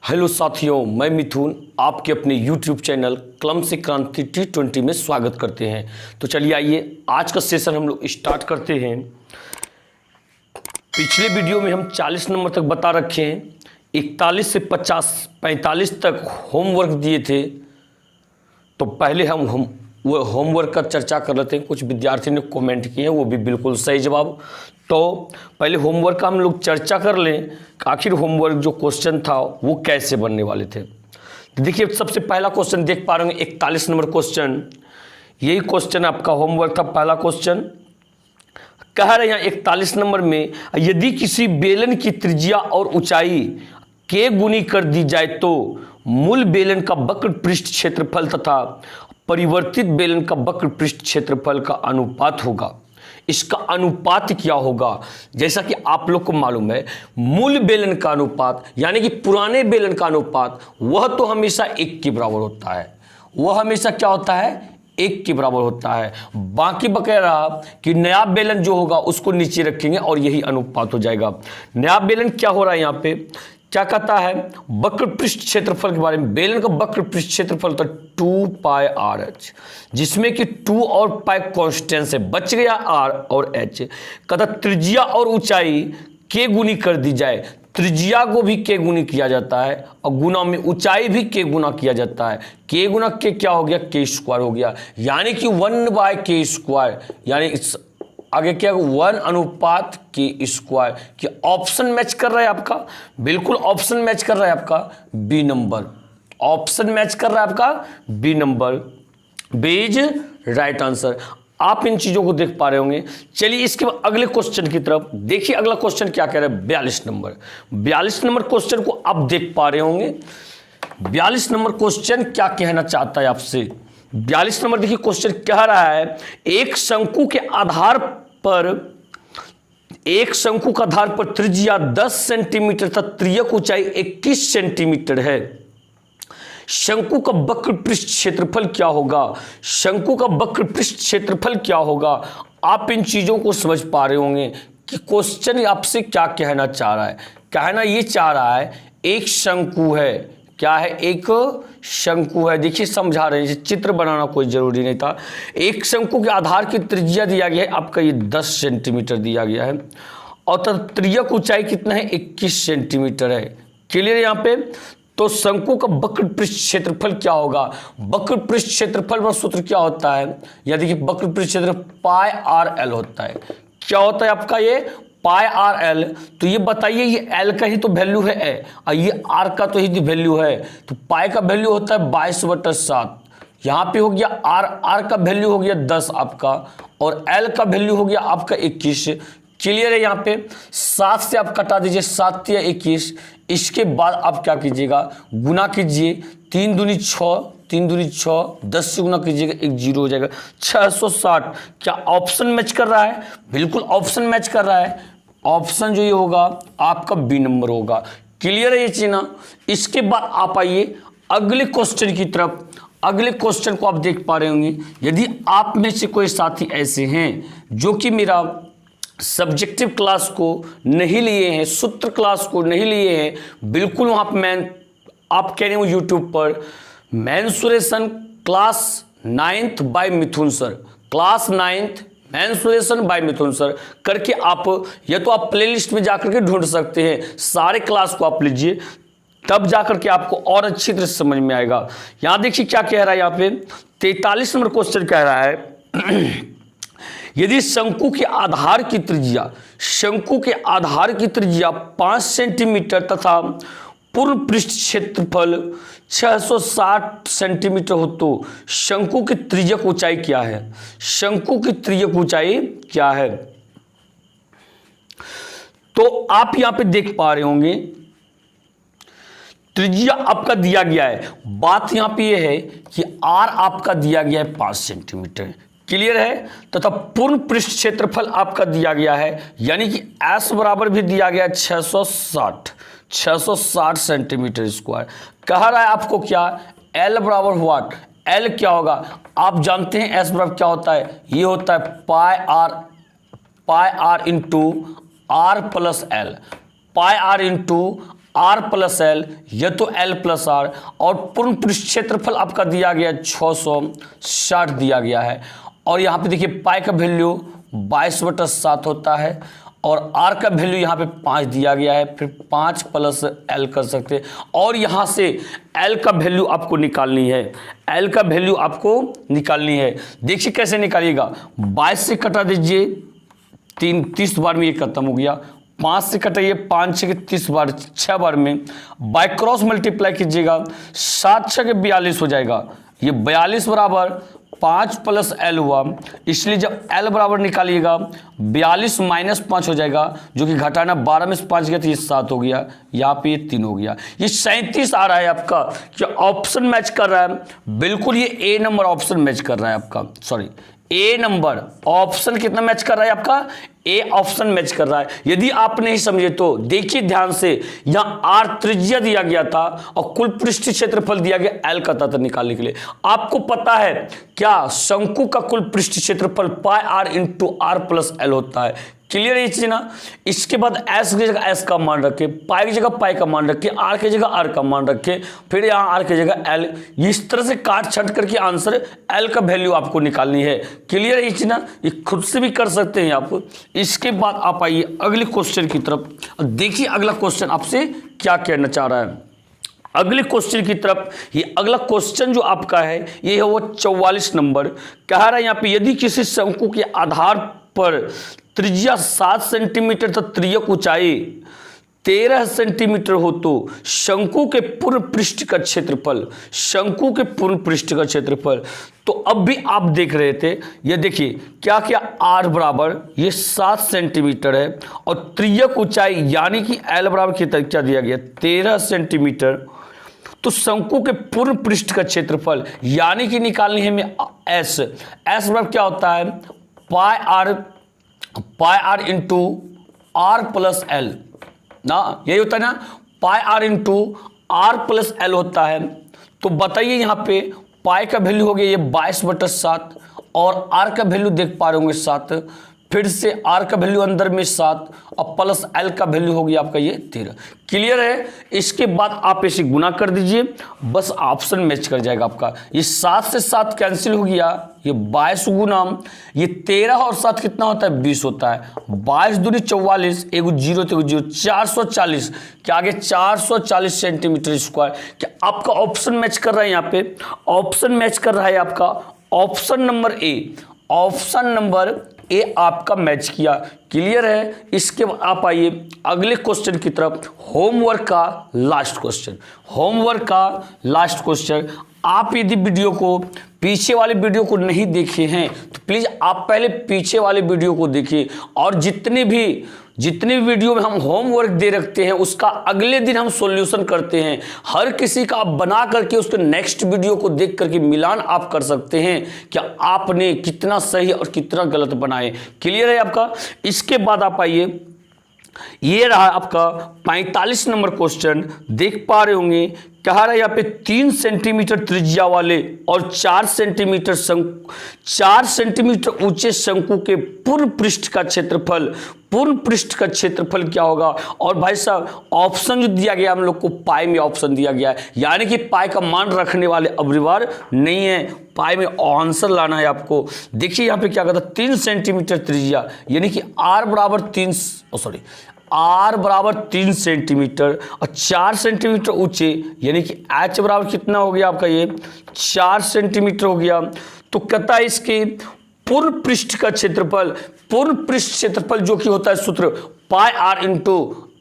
Hello साथियों, मैं मिथुन आपके अपने YouTube चैनल कलम से क्रांति T20 में स्वागत करते हैं। तो चलिए आइए आज का सेशन हम लोग स्टार्ट करते हैं। पिछले वीडियो में हम 40 नंबर तक बता रखे हैं, 41 से 45 तक होमवर्क दिए थे। तो पहले हम वो होमवर्क का चर्चा कर लेते हैं। कुछ विद्यार्थी ने कमेंट किए हैं, वो भी बिल्कुल सही जवाब। तो पहले होमवर्क का हम लोग चर्चा कर लें, आखिर होमवर्क जो क्वेश्चन था वो कैसे बनने वाले थे। तो देखिए सबसे पहला क्वेश्चन देख पा रहे होंगे, 41 नंबर क्वेश्चन, यही क्वेश्चन आपका होमवर्क था। पहला क्वेश्चन कह रहे हैं 41 नंबर में, यदि किसी बेलन की त्रिज्या और ऊंचाई के गुनी कर दी जाए तो मूल बेलन का वक्र पृष्ठ क्षेत्रफल तथा परिवर्तित बेलन का वक्र पृष्ठ क्षेत्रफल का अनुपात होगा। इसका अनुपात क्या होगा? जैसा कि आप लोग को मालूम है, मूल बेलन का अनुपात यानी कि पुराने बेलन का अनुपात वह तो हमेशा 1 के बराबर होता है। वह हमेशा क्या होता है? 1 के बराबर होता है। बाकी बकाया कि नया बेलन जो होगा उसको नीचे रखेंगे और यही अनुपात हो जाएगा। नया बेलन क्या हो रहा है यहाँ पे, क्या कहता है वक्र पृष्ठ क्षेत्रफल के बारे में। बेलन का वक्र पृष्ठ क्षेत्रफल तो 2πRh, जिसमें कि 2 और पाई कांस्टेंट से बच गया r और h। कहता त्रिज्या और ऊंचाई के गुनी कर दी जाए। त्रिज्या को भी के गुनी किया जाता है और गुना में ऊंचाई भी के गुना किया जाता है। के गुना के क्या हो गया? के स्क्वायर हो गया, यानी कि 1/k², यानी आगे क्या 1 अनुपात के स्क्वायर। कि ऑप्शन मैच कर रहा है आपका, बिल्कुल ऑप्शन मैच कर रहा है आपका बी नंबर। ऑप्शन मैच कर रहा है आपका B number, B is right answer. आप इन चीजों को देख पा रहे होंगे। चलिए इसके बाद अगले क्वेश्चन की तरफ देखिए। अगला क्वेश्चन क्या कह रहा है? 42 नंबर। 42 नंबर क्वेश्चन को आप देख पा रहे होंगे। 42 नंबर क्वेश्चन क्या कहना चाहता है आपसे? 42 नंबर देखिए क्वेश्चन कह रहा है, एक शंकु के आधार पर त्रिज्या 10 सेंटीमीटर तथा त्रिज्यक ऊंचाई 21 सेंटीमीटर है। शंकु का वक्र पृष्ठ क्षेत्रफल क्या होगा? शंकु का वक्र पृष्ठ क्षेत्रफल क्या होगा? आप इन चीजों को समझ पा रहे होंगे कि क्वेश्चन आपसे क्या कहना चाह रहा है। कहना ये चाह रहा है एक शंकु है। क्या है? एक शंकु है। देखिए समझा रहे हैं, चित्र बनाना कोई जरूरी नहीं था। एक शंकु के आधार की त्रिज्या दिया गया है आपका, ये 10 सेंटीमीटर दिया गया है और त्रिज्यक ऊंचाई कितना है? 21 सेंटीमीटर है। क्लियर यहाँ पे? तो शंकु का वक्र पृष्ठ क्षेत्रफल क्या होगा? वक्र पृष्ठ क्षेत्रफल का सूत्र क्या होता है? या देखिए वक्र पृष्ठ क्षेत्रफल πRl होता है। क्या होता है आपका ये? πRl। तो ये बताइए, ये L का ही तो वैल्यू है और ये R का तो ही वैल्यू है। तो पाई का वैल्यू होता है 22/7। यहाँ पे हो गया R का वैल्यू हो गया 10 आपका, और L का वैल्यू हो गया आपका 21। क्लियर है? यहाँ पे 7 से आप कटा दीजिए, 7 या 21। इसके बाद आप क्या कीजिएगा? गुना कीजिए, 3 दूनी 6, 3 दूनी 6, 10 से गुना कीजिएगा, 1 0 हो जाएगा। 660। क्या ऑप्शन मैच कर रहा है? बिल्कुल ऑप्शन मैच कर रहा है। ऑप्शन जो ये होगा आपका बी नंबर होगा। क्लियर है ये चीज ना? इसके बाद आप आइए अगले क्वेश्चन की तरफ। अगले क्वेश्चन को आप देख पा रहे होंगे। यदि आप में से कोई साथी ऐसे हैं जो कि मेरा सब्जेक्टिव क्लास को नहीं लिए हैं, सूत्र क्लास को नहीं लिए हैं, बिल्कुल वहाँ पर आप कह रहे हो यूट्यूब पर mensuration class 9th by Mithun sir, class 9th mensuration by Mithun sir करके आप या तो आप प्लेलिस्ट में जाकर के ढूंढ सकते हैं। सारे क्लास को आप लीजिए, तब जाकर के आपको और अच्छी तरह से समझ में आएगा। यहाँ देखिए क्या कह रहा है, यहाँ पे 43 नंबर क्वेश्चन कह रहा है, यदि शंकु के आधार की त्रिज्या 5 सेंटीमीटर तथा पूर्ण पृष्ठ क्षेत्रफल 660 सेंटीमीटर हो तो शंकु की त्रिज्यक ऊंचाई क्या है? शंकु की त्रिज्यक ऊंचाई क्या है? तो आप यहां पे देख पा रहे होंगे त्रिज्या आपका दिया गया है। बात यहां पे यह है कि R आपका दिया गया है 5 सेंटीमीटर। क्लियर है? तथा पूर्ण पृष्ठ क्षेत्रफल आपका दिया गया है, यानी कि S बराबर भी दिया गया है 660 सेंटीमीटर स्क्वायर। कह रहा है आपको क्या? L बराबर व्हाट? L क्या होगा? आप जानते हैं S बराबर क्या होता है? ये होता है pi R into R plus L। Pi R into are plus L, या तो एल प्लस आर, और पूर्ण पृष्ठ क्षेत्रफल आपका दिया गया 660 दिया गया है। और यहाँ पे देखिए पाई का वैल्यू 22/7 होता है, और आर का वैल्यू यहाँ पे 5 दिया गया है, फिर 5 प्लस एल कर सकते हैं। और यहाँ से एल का वैल्यू आपको निकालनी है, एल का वैल्यू आपको निकालनी है। देखिए कैसे निकालिएगा, 22 से कटा दीजिए, 30 बार में ये खत्म हो गया। 5 से कटाइए, 5 6 के 30 बार, 6 बार में बाय क्रॉस मल्टीप्लाई कीजिएगा, 7 6 के 42 हो जाएगा। ये 42 बराबर 5 प्लस एल हुआ, इसलिए जब एल बराबर निकालिएगा 42 माइनस 5 हो जाएगा, जो कि घटाना 12 में से 5 गया तो ये 7 हो गया, यहाँ पे ये 3 हो गया। ये 37 आ रहा है आपका, क्या ऑप्शन मैच कर रहा है? बिल्कुल ये ए नंबर ऑप्शन मैच कर रहा है आपका, सॉरी ए नंबर ऑप्शन कितना मैच कर रहा है आपका? ए ऑप्शन मैच कर रहा है। यदि आप नहीं समझे तो देखिए ध्यान से, यहां आर त्रिज्या दिया गया था और कुल पृष्ठ क्षेत्रफल दिया गया एल का तंत्र निकालने के लिए। आपको पता है क्या शंकु का कुल पृष्ठ क्षेत्रफल pi r into are plus l होता है। क्लियर है ये चीज ना? इसके बाद एस की जगह एस का मान रखे, पाई की जगह पाई का मान रखे, आर की जगह आर का मान रखे, फिर यहाँ आर की जगह एल। इस तरह से काट छट करके आंसर एल का वैल्यू आपको निकालनी है। क्लियर है ये चीज ना? ये खुद से भी कर सकते हैं आप। इसके बाद आप आइए अगले क्वेश्चन की तरफ, देखिए अगला क्वेश्चन आपसे क्या कहना चाह रहा है। अगले क्वेश्चन की तरफ, ये अगला क्वेश्चन जो आपका है ये है वो 44 नंबर। कह रहा है यहाँ पे, यदि किसी शंकु के आधार पर त्रिज्या 7 सेंटीमीटर तथा त्रियक ऊंचाई 13 सेंटीमीटर हो तो शंकु के पूर्ण पृष्ठ का क्षेत्रफल, शंकु के पूर्ण पृष्ठ का क्षेत्रफल। तो अब भी आप देख रहे थे, ये देखिए क्या क्या, आर बराबर ये 7 सेंटीमीटर है, और त्रियक ऊंचाई यानी कि एल बराबर क्या दिया गया 13 सेंटीमीटर। तो शंकु के पूर्ण पृष्ठ का क्षेत्रफल यानी कि निकालनी है हमें एस। एस बराबर क्या होता है? Pi r into are plus l ना, यही होता है ना, pi r into are plus l होता है। तो बताइए यहाँ पे पाई का वैल्यू हो गया ये 22/7, और आर का वैल्यू देख पा रहे होंगे 7, फिर से आर का वैल्यू अंदर में 7 और प्लस एल का वैल्यू हो गया आपका ये 13। क्लियर है? इसके बाद आप इसे गुना कर दीजिए, बस ऑप्शन मैच कर जाएगा आपका। ये 7 से 7 कैंसिल हो गया, ये 22 गुना ये 13 और 7 कितना होता है? 20 होता है। 22 दूनी 44, एगो जीरो तो एगो जीरो, 440 क्या आगे 440 सेंटीमीटर स्क्वायर। क्या आपका ऑप्शन मैच कर रहा है? यहाँ पे ऑप्शन मैच कर रहा है आपका option number A, option number A आपका मैच किया। क्लियर है? इसके बाद आप आइए अगले क्वेश्चन की तरफ, होमवर्क का लास्ट क्वेश्चन। होमवर्क का लास्ट क्वेश्चन, आप यदि वीडियो को पीछे वाले वीडियो को नहीं देखे हैं तो प्लीज आप पहले पीछे वाले वीडियो को देखिए, और जितने भी वीडियो में हम होमवर्क दे रखते हैं उसका अगले दिन हम सॉल्यूशन करते हैं। हर किसी का आप बना करके उसके नेक्स्ट वीडियो को देख करके मिलान आप कर सकते हैं कि आपने कितना सही और कितना गलत बनाए। क्लियर है आपका? इसके बाद आप आइए, ये रहा आपका 45 नंबर क्वेश्चन, देख पा रहे होंगे। कह रहा है यहाँ पे 3 सेंटीमीटर त्रिज्या वाले और 4 सेंटीमीटर ऊंचे शंकु के पूर्ण पृष्ठ का क्षेत्रफल, पूर्ण पृष्ठ का क्षेत्रफल क्या होगा? और भाई साहब ऑप्शन जो दिया गया हम लोग को पाई में ऑप्शन दिया गया है, यानी कि पाई का मान रखने वाले अबरिवार नहीं है, पाई में आंसर लाना है आपको। देखिए यहाँ पे क्या कहता है, 3 सेंटीमीटर त्रिज्या यानी कि आर बराबर 3 सेंटीमीटर और 4 सेंटीमीटर ऊंचे यानी कि एच बराबर कितना हो गया आपका? ये 4 सेंटीमीटर हो गया। तो कहता है इसके पूर्ण पृष्ठ का क्षेत्रफल, पूर्ण पृष्ठ क्षेत्रफल जो कि होता है सूत्र pi r into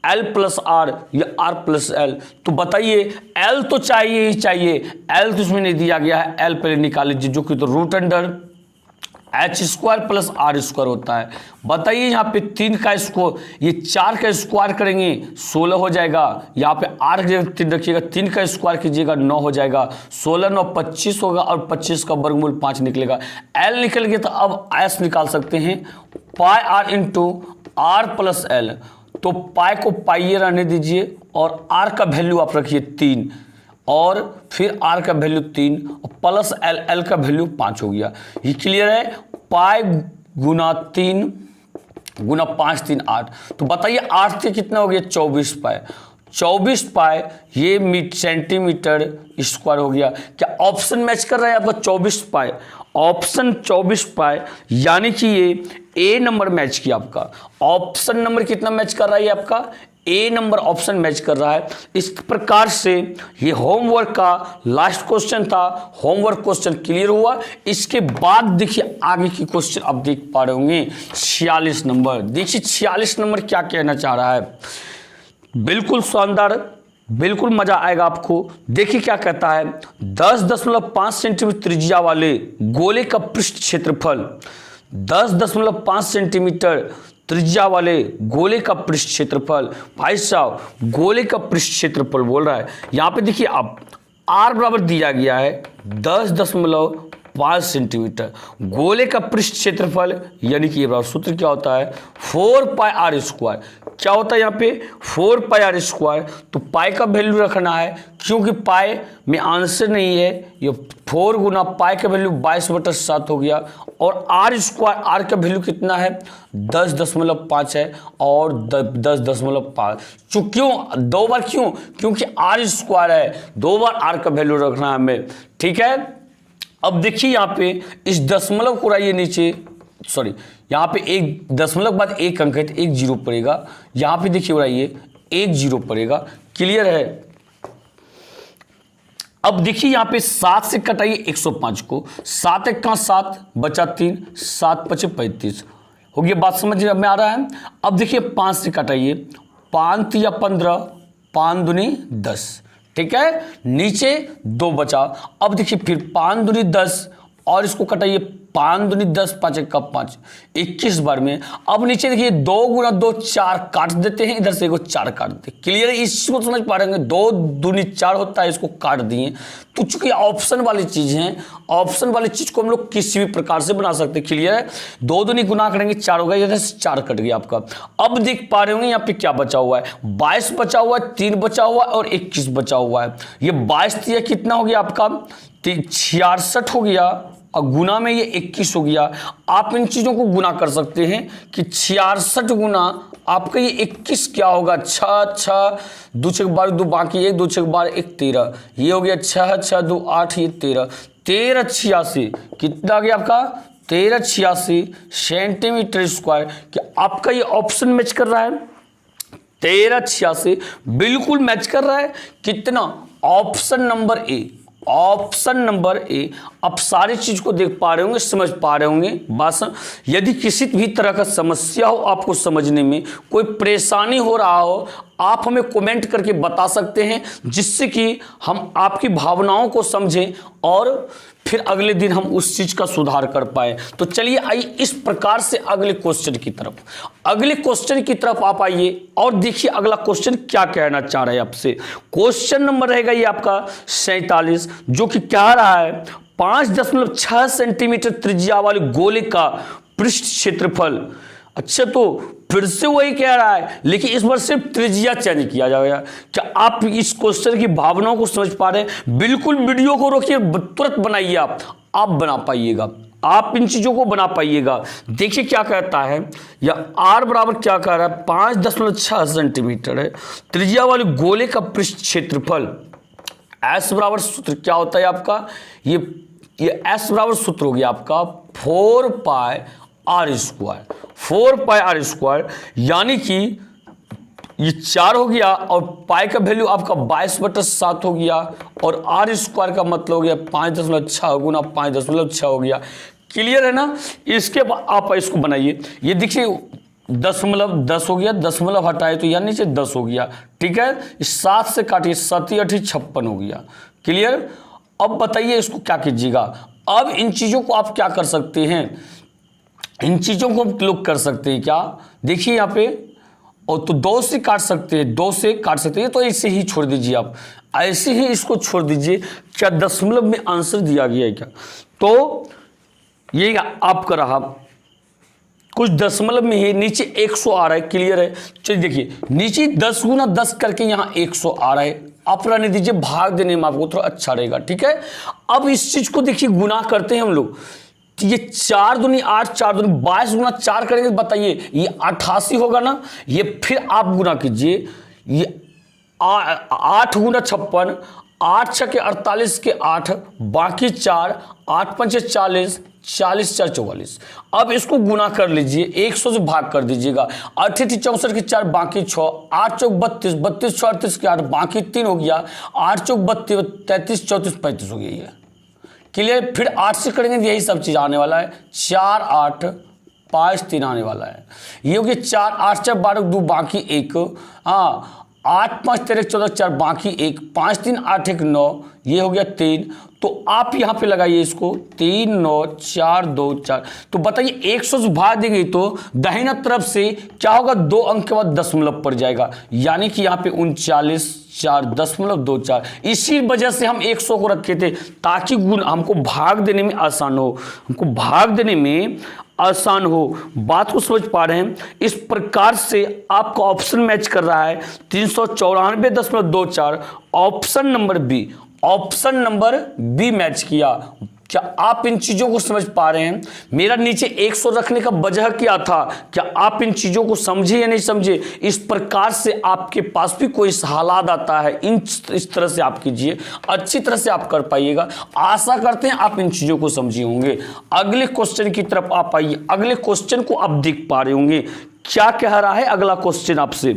l plus r या आर प्लस एल। तो बताइए एल तो चाहिए ही चाहिए, एल तो इसमें नहीं दिया गया है, एल पहले निकाल लीजिए, जो कि तो root under H square plus R square होता है। बताइए यहाँ पे 3 का स्क्वायर, ये 4 का स्क्वायर करेंगे 16 हो जाएगा, यहाँ पे आर की जगह 3 रखिएगा, 3 का स्क्वायर कीजिएगा 9 हो जाएगा, 16 9 25 होगा और 25 का वर्गमूल 5 निकलेगा। एल निकल गया तो अब एस निकाल सकते हैं, pi r into are plus l. तो पाई को पाइए रहने दीजिए और आर का वैल्यू आप रखिए 3 और फिर आर का वैल्यू 3 और प्लस एल, एल का वैल्यू 5 हो गया। ये क्लियर है? पाई गुना 3 गुना 5 3 8। तो बताइए 8 से कितना हो गया? 24 पाई। 24 पाई ये सेंटीमीटर स्क्वायर हो गया। क्या ऑप्शन मैच कर रहा है आपका? 24 पाई, ऑप्शन 24 पाई, यानी कि ये ए नंबर मैच किया आपका। ऑप्शन नंबर कितना मैच कर रहा है? ये आपका ए नंबर ऑप्शन मैच कर रहा है। इस प्रकार से ये होमवर्क का लास्ट क्वेश्चन था। होमवर्क क्वेश्चन क्लियर हुआ। इसके बाद देखिए आगे की क्वेश्चन आप देख पा रहे होंगे 46 नंबर। देखिए 46 नंबर क्या कहना चाह रहा है, बिल्कुल शानदार, बिल्कुल मजा आएगा आपको। देखिए क्या कहता है, 10.5 सेंटीमीटर त्रिज्या वाले गोले का पृष्ठ क्षेत्रफल, 10.5 सेंटीमीटर त्रिज्या वाले गोले का पृष्ठ क्षेत्रफल। भाई साहब गोले का पृष्ठ क्षेत्रफल बोल रहा है। यहां पे देखिए आप आर बराबर दिया गया है 10.5 सेंटीमीटर। गोले का पृष्ठ क्षेत्रफल यानी कि ये सूत्र क्या होता है? 4 पाई आर स्क्वायर। क्या होता है यहाँ पे? 4 पाई आर स्क्वायर। तो पाई का वैल्यू रखना है, क्योंकि पाई में आंसर नहीं है। ये 4 गुना पाई का वैल्यू 22/7 हो गया, और आर स्क्वायर, आर का वैल्यू कितना है? 10.5 है, और 10.5। क्यों 2 बार? क्यों? क्योंकि आर स्क्वायर है, 2 बार आर का वैल्यू रखना है हमें। ठीक है, अब देखिए यहाँ पे इस दशमलव को उड़ाइए नीचे, सॉरी यहाँ पे एक दशमलव के बाद एक अंक है तो एक जीरो पड़ेगा। यहाँ पे देखिए उड़ाइए, एक जीरो पड़ेगा। क्लियर है? अब देखिए यहाँ पे 7 से कटाइए 105 को, 7 1 का 7 बचा 3, 7 5 35 हो गया। बात समझ में आ रहा है? अब देखिए 5 से कटाइए, 5 3 15, 5 दूनी 10। ठीक है, नीचे 2 बचा। अब देखिए फिर 5 दूनी 10, और इसको कटाइए, 5 दूनी 10, 5 1 का 5, 21 बार में। अब नीचे देखिए 2 गुना 2 4 काट देते हैं, इधर से एगो 4 काट देते हैं। क्लियर है? इसको समझ पा रहे होंगे, 2 दूनी 4 होता है, इसको काट दिए। तो चूंकि ऑप्शन वाली चीज है, ऑप्शन वाली चीज को हम लोग किसी भी प्रकार से बना सकते हैं। क्लियर है? 2 दूनी गुना करेंगे 4 होगा, इधर से 4 कट गया आपका। अब देख पा रहे होंगे यहाँ पे क्या बचा हुआ है? 22 बचा हुआ है, 3 बचा हुआ है, और 21 बचा हुआ है। ये 22 दिया कितना हो गया आपका? 66 हो गया, और गुना में ये 21 हो गया। आप इन चीजों को गुना कर सकते हैं कि 66 गुना आपका ये 21 क्या होगा? 6 6 2 6 12 2 बाकी 1 2 6 12 1 13, ये हो गया 6 6 2 8, ये 13 13 86। कितना आ गया आपका? 13 86 सेंटीमीटर स्क्वायर। क्या आपका ये ऑप्शन मैच कर रहा है? 13 86 बिल्कुल मैच कर रहा है। कितना? Option number A, option number A. आप सारी चीज को देख पा रहे होंगे, समझ पा रहे होंगे बात। यदि किसी भी तरह का समस्या हो, आपको समझने में कोई परेशानी हो रहा हो, आप हमें कमेंट करके बता सकते हैं, जिससे कि हम आपकी भावनाओं को समझें और फिर अगले दिन हम उस चीज का सुधार कर पाए। तो चलिए आइए इस प्रकार से अगले क्वेश्चन की तरफ, अगले क्वेश्चन की तरफ आप आइए और देखिए अगला क्वेश्चन क्या कहना चाह रहा है आपसे। क्वेश्चन नंबर रहेगा ये आपका 47, जो कि कह रहा है 5.6 सेंटीमीटर त्रिज्या वाले गोले का पृष्ठ क्षेत्रफल। अच्छा, तो फिर से वही कह रहा है, लेकिन इस बार सिर्फ त्रिज्या चेंज किया जाएगा। क्या आप इस क्वेश्चन की भावनाओं को समझ पा रहे हैं? बिल्कुल वीडियो को रोकिए, तुरंत बनाइए, आप बना पाइएगा, आप इन चीजों को बना पाइएगा। देखिए क्या कहता है, या आर बराबर क्या कह रहा है? 5.6 सेंटीमीटर है त्रिज्या वाले गोले का पृष्ठ क्षेत्रफल। एस बराबर सूत्र क्या होता है आपका? ये एस बराबर सूत्र हो गया आपका 4 pi r square, 4 pi r square, यानी कि ये 4 हो गया, और पाई का वैल्यू आपका 22/7 हो गया, और आर स्क्वायर का मतलब हो गया 5.6 गुना 5.6 हो गया। क्लियर है ना? इसके बाद आप इसको बनाइए, ये देखिए 10 हो गया, दशमलव हटाए तो यानी नीचे 10 हो गया। ठीक है, इस 7 से काटिए, 7 8 56 हो गया। क्लियर? अब बताइए इसको क्या कीजिएगा। अब इन चीजों को आप क्या कर सकते हैं? इन चीजों को हम लोग कर सकते हैं क्या? देखिए यहाँ पे, और तो 2 से काट सकते हैं, 2 से काट सकते हैं, तो ऐसे ही छोड़ दीजिए, आप ऐसे ही इसको छोड़ दीजिए। क्या दशमलव में आंसर दिया गया है क्या? तो ये आपका रहा, कुछ दशमलव में ही नीचे 100 आ रहा है। क्लियर है? चलिए देखिए, नीचे 10 गुना 10 करके यहाँ 100 आ रहा है। आप रहने दीजिए, भाग देने में आपको थोड़ा अच्छा रहेगा। ठीक है, अब इस चीज को देखिए गुना करते हैं हम लोग। ये 4 दूनी 8, 4 दूनी 22 गुना 4 करेंगे, बताइए ये 88 होगा ना। ये फिर आप गुना कीजिए, ये 8 गुना 56, 8 छके 48 के 8, बाकी 4, 8 पंचे 40, 40 4 44। अब इसको गुना कर लीजिए, 100 से भाग कर दीजिएगा। 8 64 के 4, बाकी 6, 8 चौक 32, 32 38 के 8, बाकी 3 हो गया, 8 चौक 32, 33 34 35 हो गया ये। क्लियर। फिर 8 से करेंगे यही सब चीज़ आने वाला है, 4 8 5 3 आने वाला है। ये हो गया 4 8 4 12 2, बाकी 1, हाँ 8 5 13 14 4, बाकी 1, 5 3 8 1 9, ये हो गया 3। तो आप यहाँ पे लगाइए इसको, 3 9 4 2 4। तो बताइए 100 से भाग देंगे तो दाहिना तरफ से क्या होगा, 2 अंक के बाद दशमलव पड़ जाएगा, यानी कि यहाँ पे 39 4.24। इसी वजह से हम 100 को रखे थे ताकि गुण हमको भाग देने में आसान हो, हमको भाग देने में आसान हो। बात को समझ पा रहे हैं। इस प्रकार से आपका ऑप्शन मैच कर रहा है 394.24, option number B, option number B match किया। क्या आप इन चीजों को समझ पा रहे हैं? मेरा नीचे 100 रखने का वजह क्या था? क्या आप इन चीजों को समझे या नहीं समझे? इस प्रकार से आपके पास भी कोई हालात आता है, इस तरह से आप कीजिए, अच्छी तरह से आप कर पाइएगा। आशा करते हैं आप इन चीजों को समझे होंगे। अगले क्वेश्चन की तरफ आप आइए। अगले क्वेश्चन को आप देख पा रहे होंगे क्या कह रहा है अगला क्वेश्चन आपसे।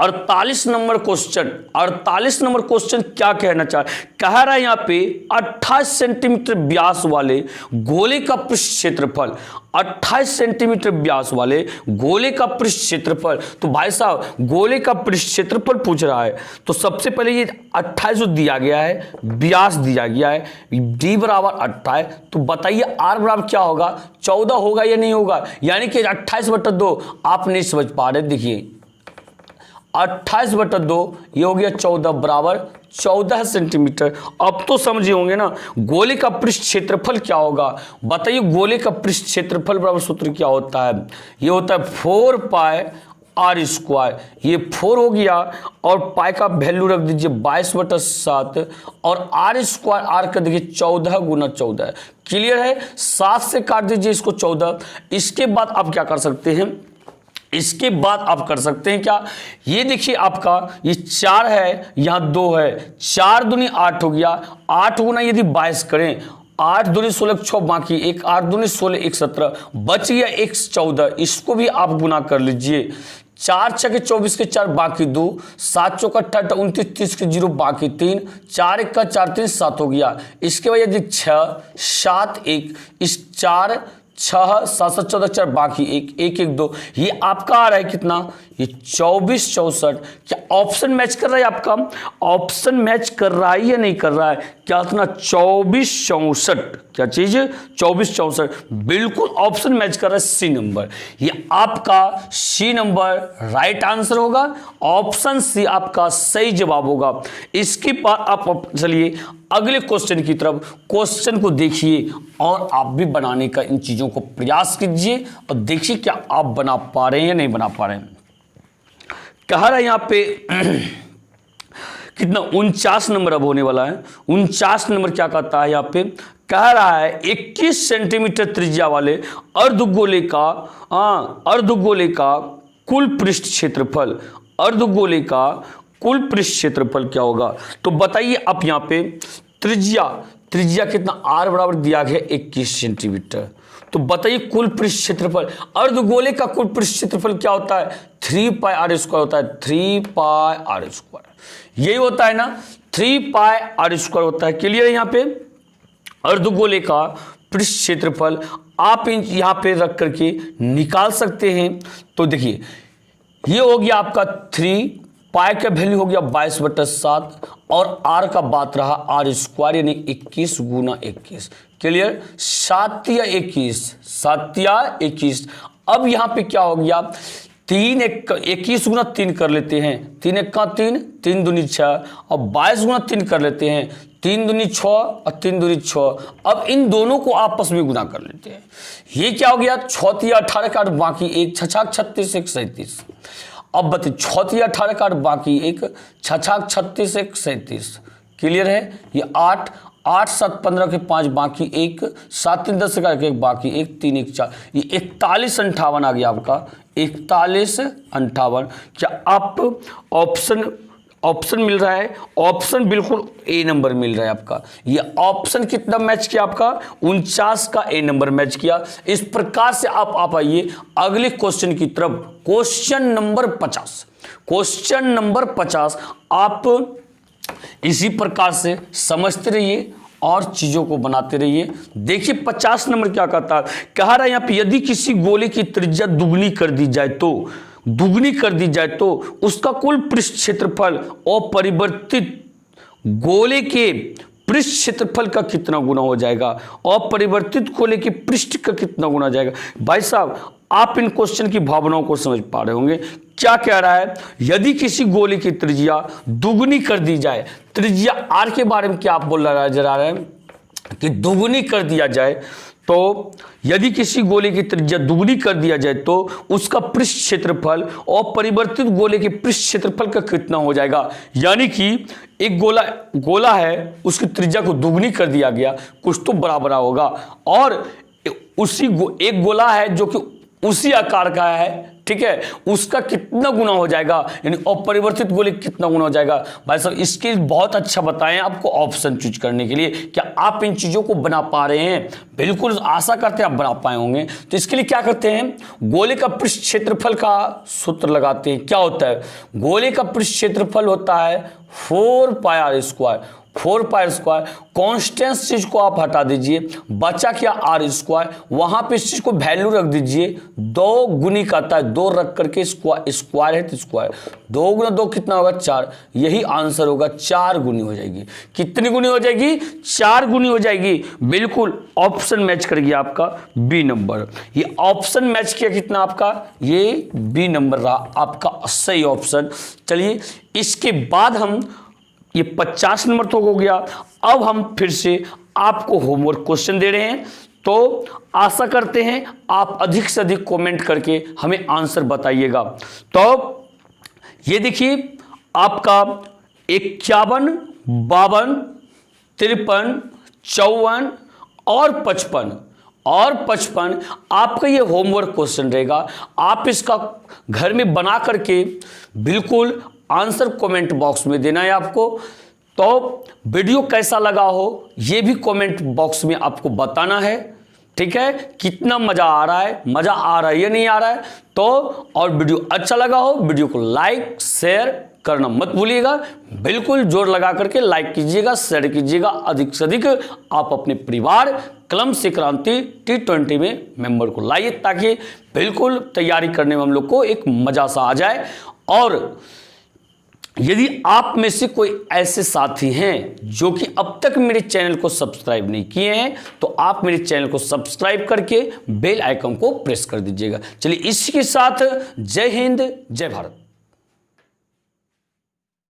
48 नंबर क्वेश्चन, 48 नंबर क्वेश्चन क्या कहना चाह कह रहा है यहाँ पे 28 सेंटीमीटर व्यास वाले गोले का पृष्ठ क्षेत्रफल, 28 सेंटीमीटर व्यास वाले गोले का पृष्ठ क्षेत्रफल। तो भाई साहब गोले का पृष्ठ क्षेत्रफल पूछ रहा है, तो सबसे पहले ये 28 दिया गया है, व्यास दिया गया है, d बराबर 28। तो बताइए r बराबर क्या होगा, 14 होगा या नहीं होगा? यानी कि 28/2 आप नहीं समझ पा रहे। देखिए 28/2 ये हो गया 14 बराबर 14 सेंटीमीटर। अब तो समझे होंगे ना गोले का पृष्ठ क्षेत्रफल क्या होगा। बताइए गोले का पृष्ठ क्षेत्रफल बराबर सूत्र क्या होता है? ये होता है 4 पाई आर स्क्वायर। ये 4 हो गया और पाई का वैल्यू रख दीजिए 22/7 और आर स्क्वायर, आर का देखिए 14 गुना 14। क्लियर है? 7 से काट दीजिए इसको 14। इसके बाद आप क्या कर सकते हैं, इसके बाद आप कर सकते हैं क्या, ये देखिए आपका ये 4 है, यहाँ 2 है, 4 दूनी 8 हो गया, 8 गुना यदि 22 करें, 8 दूनी 16 6, बाकी 1, 8 दूनी 16 1 17, बच गया 1 14। इसको भी आप गुना कर लीजिए, 4 6 के 24 के 4, बाकी 2, 7 चौक 28 29 30 के 0, बाकी 3, 4 1 का 4 3 7 हो गया। इसके बाद यदि 6 7 1, इस 4 6 7 7 14 4, बाकी 1 1 1 2, ये आपका आ रहा है कितना, ये 24 64। क्या ऑप्शन मैच कर रहा है आपका? ऑप्शन मैच कर रहा है या नहीं कर रहा है? क्या इतना 24 64, क्या चीज है 24 64, बिल्कुल ऑप्शन मैच कर रहा है, सी नंबर। ये आपका सी नंबर राइट आंसर होगा, ऑप्शन सी आपका सही जवाब होगा। इसके बाद आप चलिए अगले क्वेश्चन की तरफ, क्वेश्चन को देखिए और आप भी बनाने का इन चीजों को प्रयास कीजिए और देखिए क्या आप बना पा रहे हैं या नहीं बना पा रहे हैं। कह रहा है यहाँ पे कितना 49 नंबर अब होने वाला है। 49 नंबर क्या कहता है यहाँ पे, कह रहा है 21 सेंटीमीटर त्रिज्या वाले अर्धगोले का कुल पृष्ठ क्षेत्रफल, अर्धगोले का कुल पृष्ठ क्षेत्रफल क्या होगा। तो बताइए आप यहाँ पे त्रिज्या कितना, r बराबर दिया गया 21 सेंटीमीटर। तो बताइए कुल पृष्ठ क्षेत्रफल, अर्धगोले का कुल पृष्ठ क्षेत्रफल क्या होता है, 3 पाई आर स्क्वायर होता है, 3 पाई आर स्क्वायर, यही होता है ना, 3 पाई आर स्क्वायर होता है। क्लियर है? यहाँ पे अर्धगोले का पृष्ठ क्षेत्रफल आप यहाँ पे रख करके निकाल सकते हैं। तो देखिए ये हो गया आपका 3 पाई का वैल्यू हो गया 22/7 और आर का बात रहा आर स्क्वायर यानी 21 गुना 21। क्लियर? 7 या 21, 7 या 21। अब यहाँ पे क्या हो गया, 3 21 गुना 3 कर लेते हैं, 3 1 का 3, 3 दूनी 6 और 22 गुना 3 कर लेते हैं, 3 दूनी 6 और 3 दूनी 6। अब इन दोनों को आपस में गुना कर लेते हैं। ये क्या हो गया, 6 या 18 का 8, बाकी 1, 6 6 36 1 37। अब बताइए 6 या 18 का 8, बाकी 1, 6 6 36 1 37। क्लियर है? ये 8 8 7 15 के 5, बाकी 1, 7 3 10 का 1, बाकी 1 3 1 4, ये 41 58 आ गया आपका, 41 58। क्या आप ऑप्शन ऑप्शन मिल रहा है, ऑप्शन बिल्कुल ए नंबर मिल रहा है आपका। ये ऑप्शन कितना मैच किया आपका? 49 का ए नंबर मैच किया। इस प्रकार से आप आइए अगले क्वेश्चन की तरफ। क्वेश्चन नंबर 50, क्वेश्चन नंबर 50 आप इसी प्रकार से समझते रहिए और चीजों को बनाते रहिए। देखिए 50 नंबर क्या कहता है, कह रहा है यहाँ पे यदि किसी गोले की त्रिज्या दुगनी कर दी जाए तो उसका कुल पृष्ठ क्षेत्रफल अपरिवर्तित गोले के पृष्ठ क्षेत्रफल का कितना गुना हो जाएगा? अपरिवर्तित गोले के पृष्ठ का कितना गुना जाएगा? भाई साहब आप इन क्वेश्चन की भावनाओं को समझ पा रहे होंगे। क्या कह रहा है, यदि किसी गोले की त्रिज्या दुगनी कर दी जाए, त्रिज्या आर के बारे में क्या आप बोल रहा है, जरा रहे कि दुगनी कर दिया जाए, तो यदि किसी गोले की त्रिज्या दुगनी कर दिया जाए तो उसका पृष्ठ क्षेत्रफल और परिवर्तित गोले के पृष्ठ क्षेत्रफल का कितना हो जाएगा? यानी कि एक गोला है, उसकी त्रिज्या को दुगनी कर दिया गया, कुछ तो बराबर होगा, और उसी एक गोला है जो कि उसी आकार का है, ठीक है, उसका कितना गुना हो जाएगा, यानी अपरिवर्तित गोले कितना गुना हो जाएगा? भाई साहब इसके बहुत अच्छा बताएं आपको ऑप्शन चूज करने के लिए। क्या आप इन चीजों को बना पा रहे हैं? बिल्कुल आशा करते हैं आप बना पाए होंगे। तो इसके लिए क्या करते हैं, गोले का पृष्ठ क्षेत्रफल का सूत्र लगाते हैं। क्या होता है, गोले का पृष्ठ क्षेत्रफल होता है 4πr²। 4πr², कॉन्स्टेंट चीज को आप हटा दीजिए, बचा क्या r², वहां पे इस चीज को वैल्यू रख दीजिए, 2 गुनी करता है, 2 रख करके स्क्वायर है तो स्क्वायर, 2 गुना 2 कितना होगा? 4। यही आंसर होगा, 4 गुनी हो जाएगी। कितनी गुनी हो जाएगी? 4 गुनी हो जाएगी। बिल्कुल ऑप्शन मैच कर गया आपका बी नंबर। ये ऑप्शन मैच किया कितना आपका? ये बी नंबर रहा आपका सही ऑप्शन। चलिए इसके बाद हम ये 50 नंबर तो हो गया। अब हम फिर से आपको होमवर्क क्वेश्चन दे रहे हैं, तो आशा करते हैं आप अधिक से अधिक कमेंट करके हमें आंसर बताइएगा। तो ये देखिए आपका 51, 52, 53, 54 और 55 आपका ये होमवर्क क्वेश्चन रहेगा। आप इसका घर में बना करके बिल्कुल आंसर कमेंट बॉक्स में देना है आपको। तो वीडियो कैसा लगा हो ये भी कमेंट बॉक्स में आपको बताना है, ठीक है, कितना मजा आ रहा है या नहीं आ रहा है। तो और वीडियो अच्छा लगा हो, वीडियो को लाइक शेयर करना मत भूलिएगा। बिल्कुल जोर लगा करके लाइक कीजिएगा, शेयर कीजिएगा, अधिक से अधिक आप अपने परिवार कलम से क्रांति T20 में मेंबर को लाइए, ताकि बिल्कुल तैयारी करने में हम लोग को एक मजा सा आ जाए। और यदि आप में से कोई ऐसे साथी हैं जो कि अब तक मेरे चैनल को सब्सक्राइब नहीं किए हैं, तो आप मेरे चैनल को सब्सक्राइब करके बेल आइकन को प्रेस कर दीजिएगा। चलिए इसी के साथ जय हिंद, जय भारत।